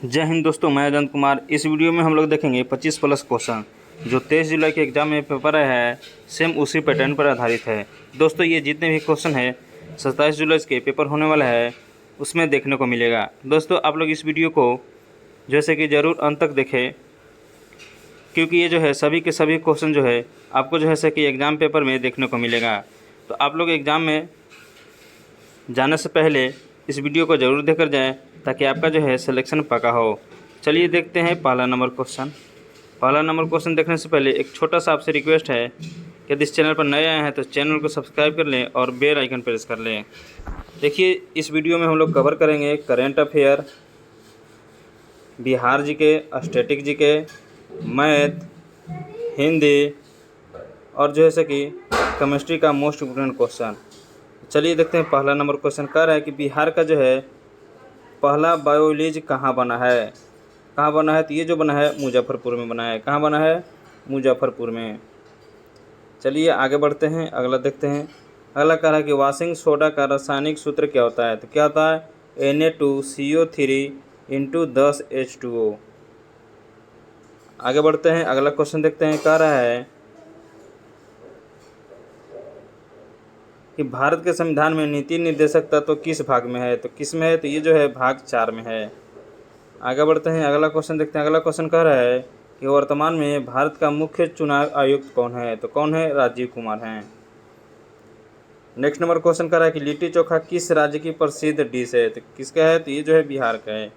जय हिंद दोस्तों, मैं अजंत कुमार। इस वीडियो में हम लोग देखेंगे 25 प्लस क्वेश्चन जो 23 जुलाई के एग्ज़ाम में पेपर आया है, सेम उसी पैटर्न पर आधारित है। दोस्तों ये जितने भी क्वेश्चन है 27 जुलाई के पेपर होने वाला है उसमें देखने को मिलेगा। दोस्तों आप लोग इस वीडियो को जैसे कि ज़रूर अंत तक देखें, क्योंकि ये जो है सभी के सभी क्वेश्चन जो है आपको जो है से कि एग्ज़ाम पेपर में देखने को मिलेगा। तो आप लोग एग्ज़ाम में जाने से पहले इस वीडियो को ज़रूर देखकर जाएं ताकि आपका जो है सिलेक्शन पक्का हो। चलिए देखते हैं पहला नंबर क्वेश्चन देखने से पहले एक छोटा सा आपसे रिक्वेस्ट है कि यदि इस चैनल पर नए आए हैं तो चैनल को सब्सक्राइब कर लें और बेल आइकन प्रेस कर लें। देखिए इस वीडियो में हम लोग कवर करेंगे current affair, Bihar GK, static GK, math, Hindi और जो है कि केमिस्ट्री का मोस्ट इम्पोर्टेंट क्वेश्चन। चलिए देखते हैं पहला नंबर क्वेश्चन कह रहा है कि बिहार का जो है पहला बायोलॉज कहाँ बना है। तो ये जो बना है मुजफ्फरपुर में बना है। कहाँ बना है? मुजफ्फरपुर में। चलिए आगे बढ़ते हैं, अगला देखते हैं। अगला कह रहा है कि वॉशिंग सोडा का रासायनिक सूत्र क्या होता है। तो क्या होता है? Na2CO3 × 10H2O। आगे बढ़ते हैं, अगला क्वेश्चन देखते हैं। कह रहा है कि भारत के संविधान में नीति निर्देशक तत्व किस भाग में है। तो किस में है? तो ये जो है भाग 4 में है। आगे बढ़ते हैं, अगला क्वेश्चन देखते हैं। अगला क्वेश्चन कह रहा है कि वर्तमान में भारत का मुख्य चुनाव आयुक्त कौन है। तो कौन है? राजीव कुमार हैं। नेक्स्ट नंबर क्वेश्चन कह रहा है कि लिट्टी चोखा किस राज्य की प्रसिद्ध डिश है। तो किसका है? तो ये जो है बिहार का है।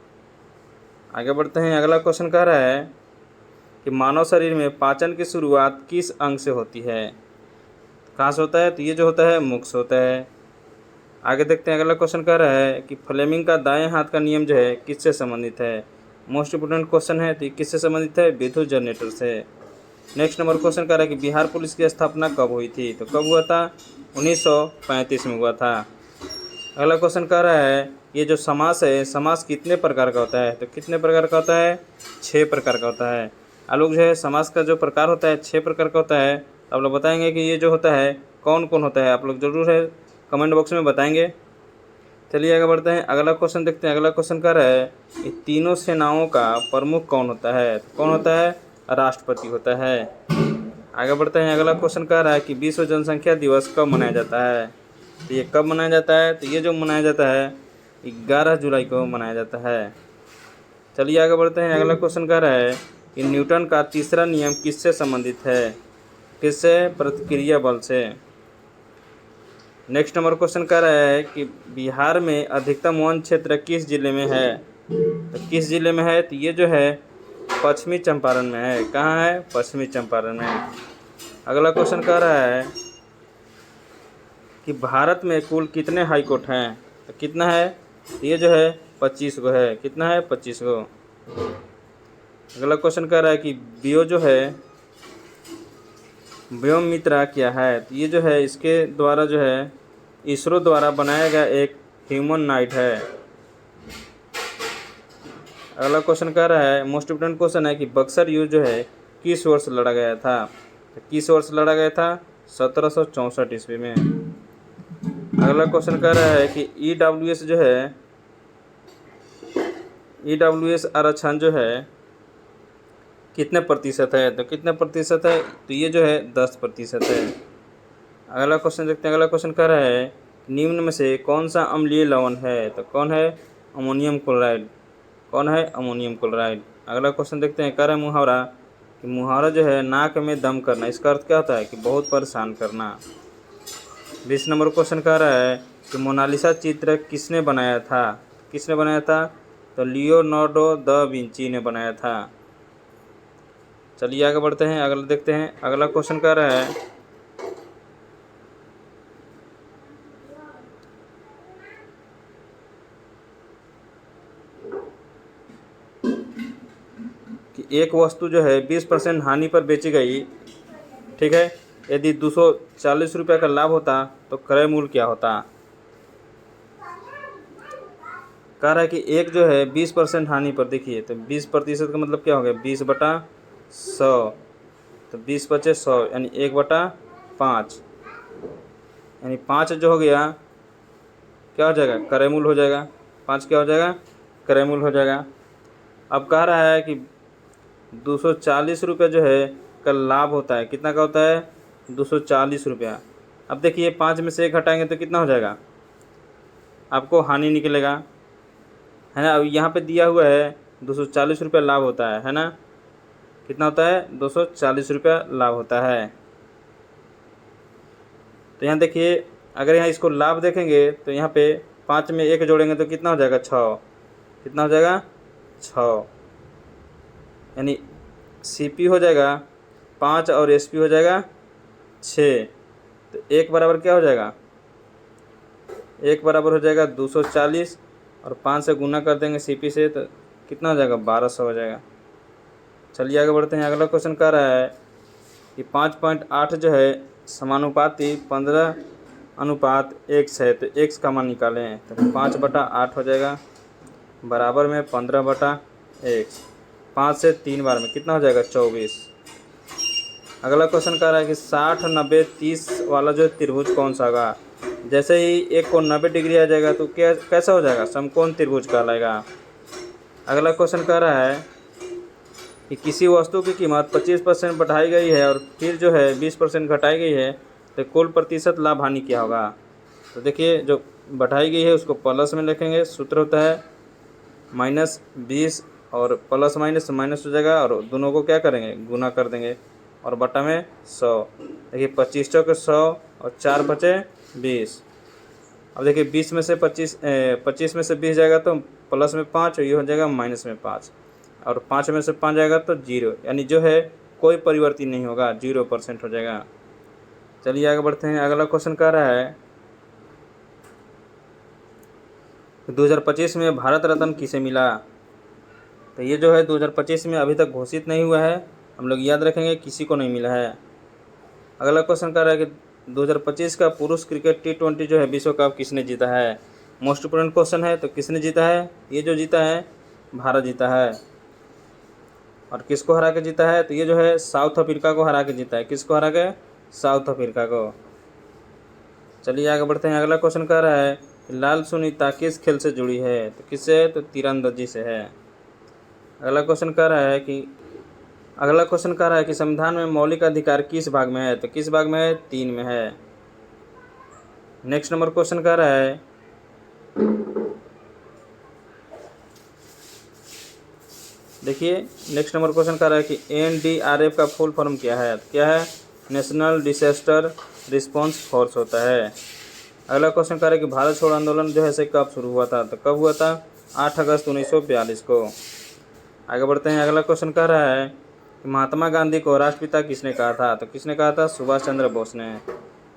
आगे बढ़ते हैं, अगला क्वेश्चन कह रहा है कि मानव शरीर में पाचन की शुरुआत किस अंग से होती है। कहाँ से होता है? तो ये जो होता है मुख से होता है। आगे देखते हैं, अगला क्वेश्चन कह रहा है कि फ्लेमिंग का दाएं हाथ का नियम जो है किससे संबंधित है। मोस्ट इम्पोर्टेंट क्वेश्चन है। तो किससे संबंधित है? विद्युत जनरेटर से। नेक्स्ट नंबर क्वेश्चन कह रहा है कि बिहार पुलिस की स्थापना कब हुई थी। तो कब हुआ था? 1935 में हुआ था। अगला क्वेश्चन कह रहा है ये जो समास है, समास कितने प्रकार का होता है। तो कितने प्रकार का होता है? 6 प्रकार का होता है। आप लोग जो है समास का जो प्रकार होता है 6 प्रकार का होता है। तो आप लोग बताएंगे कि ये जो होता है कौन कौन होता है। आप लोग ज़रूर है कमेंट बॉक्स में बताएंगे। चलिए आगे बढ़ते हैं, अगला क्वेश्चन देखते हैं। अगला क्वेश्चन कह रहा है कि तीनों सेनाओं का प्रमुख कौन होता है। तो कौन होता है? राष्ट्रपति होता है। आगे बढ़ते हैं, अगला क्वेश्चन कह रहा है कि विश्व जनसंख्या दिवस कब मनाया जाता है। तो ये कब मनाया जाता है? तो ये जो मनाया जाता है 11 जुलाई को मनाया जाता है। चलिए आगे बढ़ते हैं, अगला क्वेश्चन कह रहा है कि न्यूटन का तीसरा नियम किससे संबंधित है। किससे? प्रतिक्रिया बल से। नेक्स्ट नंबर क्वेश्चन कह रहा है कि बिहार में अधिकतम वन क्षेत्र किस जिले में है। तो किस जिले में है? तो ये जो है पश्चिमी चंपारण में है। कहाँ है? पश्चिमी चंपारण में। अगला क्वेश्चन कह रहा है कि भारत में कुल कितने हाई कोर्ट हैं। तो कितना है? तो ये जो है 25 गो है। कितना है? 25 गो। अगला क्वेश्चन कह रहा है कि बियो जो है व्योम मित्रा क्या है। तो ये जो है इसके द्वारा जो है इसरो द्वारा बनाया गया एक ह्यूमन नाइट है। अगला क्वेश्चन कह रहा है मोस्ट इम्पोर्टेंट क्वेश्चन है कि बक्सर युद्ध जो है किस वर्ष लड़ा गया था। तो किस वर्ष लड़ा गया था? 1764 ईस्वी में। अगला क्वेश्चन कह रहा है कि ईडब्ल्यूएस जो है ईडब्ल्यूएस आरक्षण जो है कितने प्रतिशत है। तो कितने प्रतिशत है? तो ये जो है 10% है। अगला क्वेश्चन देखते हैं। अगला क्वेश्चन कह रहा है निम्न में से कौन सा अम्लीय लवण है। तो कौन है? Ammonium chloride. कौन है? Ammonium chloride. अगला क्वेश्चन देखते हैं। कह रहा है मुहावरा कि मुहावरा जो है नाक में दम करना, इसका अर्थ क्या होता है? कि बहुत परेशान करना। 20 नंबर क्वेश्चन कह रहा है कि मोनालिसा चित्र किसने बनाया था। किसने बनाया था? तो लियोनार्डो दा विंची ने बनाया था। चलिए आगे बढ़ते हैं, अगला देखते हैं। अगला क्वेश्चन कह रहा है कि एक वस्तु जो है 20% हानि पर बेची गई, ठीक है, यदि 240 रुपये का लाभ होता तो क्रय मूल्य क्या होता। कह रहा है कि एक जो है 20% हानि पर, देखिए तो 20% का मतलब क्या हो गया? 20/100। तो 20 × 100 यानी 1/5, यानी 5 जो हो गया क्या हो जाएगा? क्रय मूल्य हो जाएगा। 5 क्या हो जाएगा? क्रय मूल्य हो जाएगा। अब कह रहा है कि 240 रुपये जो है का लाभ होता है। कितना का होता है? 240 रुपया। अब देखिए 5 में से 1 हटाएंगे तो कितना हो जाएगा? आपको हानि निकलेगा, है ना। अब यहाँ पे दिया हुआ है 240 रुपया लाभ होता है ना। कितना होता है? 240 रुपया लाभ होता है। तो यहाँ देखिए, अगर यहाँ इसको लाभ देखेंगे तो यहाँ पे 5 में 1 जोड़ेंगे तो कितना हो जाएगा? 6। कितना हो जाएगा? 6। यानी CP हो जाएगा 5 और SP हो जाएगा 6। तो 1 बराबर क्या हो जाएगा? 1 बराबर हो जाएगा 240 और 5 से गुना कर देंगे CP से तो कितना हो जाएगा? 1200 हो जाएगा। चलिए आगे बढ़ते हैं। अगला क्वेश्चन कह रहा है कि 5.8 जो है समानुपाती 15:1 है। तो x का मान निकालें। तो 5/8 हो जाएगा बराबर में 15/x। 5 से 3 बार में कितना हो जाएगा? 24। अगला क्वेश्चन कह रहा है कि 60, 90, 30 वाला जो त्रिभुज कौन सा होगा? जैसे ही एक कोण 90 डिग्री आ जाएगा तो क्या कैसा हो जाएगा? समकोण त्रिभुज कहलाएगा। अगला क्वेश्चन कह रहा है कि किसी वस्तु की कीमत 25% बढ़ाई गई है और फिर जो है 20% घटाई गई है तो कुल प्रतिशत लाभ हानि क्या होगा? तो देखिए, जो बढ़ाई गई है उसको प्लस में लिखेंगे। सूत्र होता है -20 और प्लस माइनस माइनस हो जाएगा और दोनों को क्या करेंगे? गुना कर देंगे और बटा में 100। देखिए 25 चौके 100 और 4 बचे 20। अब देखिए 20 में से 25 में से 20 जाएगा तो प्लस में 5 और ये हो जाएगा माइनस में 5 और 5 में से 5 जाएगा तो 0, यानी जो है कोई परिवर्तन नहीं होगा, 0% हो जाएगा। चलिए आगे बढ़ते हैं। अगला क्वेश्चन कह रहा है 2025 में भारत रत्न किसे मिला? तो ये जो है 2025 में अभी तक घोषित नहीं हुआ है, हम लोग याद रखेंगे किसी को नहीं मिला है। अगला क्वेश्चन कह रहा है कि 2025 का पुरुष क्रिकेट T20 जो है विश्व कप किसने जीता है? मोस्ट इम्पोर्टेंट क्वेश्चन है। तो किसने जीता है? ये जो जीता है भारत जीता है। और किसको हरा के जीता है? तो ये जो है साउथ अफ्रीका को हरा के जीता है। किसको हरा के? साउथ अफ्रीका को। चलिए आगे बढ़ते हैं। अगला क्वेश्चन कह रहा है लाल सुनीता किस खेल से जुड़ी है? तो किससे है? तो तीरंदाजी से है। अगला क्वेश्चन कह रहा है कि संविधान में मौलिक अधिकार किस भाग में है? तो किस भाग में है? 3 में है। नेक्स्ट नंबर क्वेश्चन कह रहा है देखिए, नेक्स्ट नंबर क्वेश्चन कह रहा है कि NDRF का फुल फॉर्म क्या है? तो क्या है? नेशनल डिजास्टर रिस्पांस फोर्स होता है। अगला क्वेश्चन कह रहा है कि भारत छोड़ो आंदोलन जो है से कब शुरू हुआ था? तो कब हुआ था? 8 अगस्त 1942 को। आगे बढ़ते हैं। अगला क्वेश्चन कह रहा है कि महात्मा गांधी को राष्ट्रपिता किसने कहा था? तो किसने कहा था? सुभाष चंद्र बोस ने।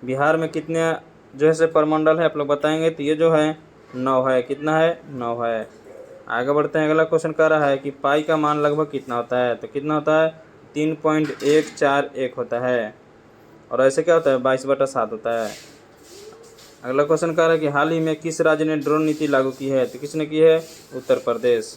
बिहार में कितने जो है से प्रमंडल है आप लोग बताएंगे? तो ये जो है 9 है। कितना है? 9 है। आगे बढ़ते हैं। अगला क्वेश्चन कह रहा है कि पाई का मान लगभग कितना होता है? तो कितना होता है? 3.141 होता है। और ऐसे क्या होता है? 22/7 होता है। अगला क्वेश्चन कह रहा है कि हाल ही में किस राज्य ने ड्रोन नीति लागू की है? तो किसने की है? उत्तर प्रदेश।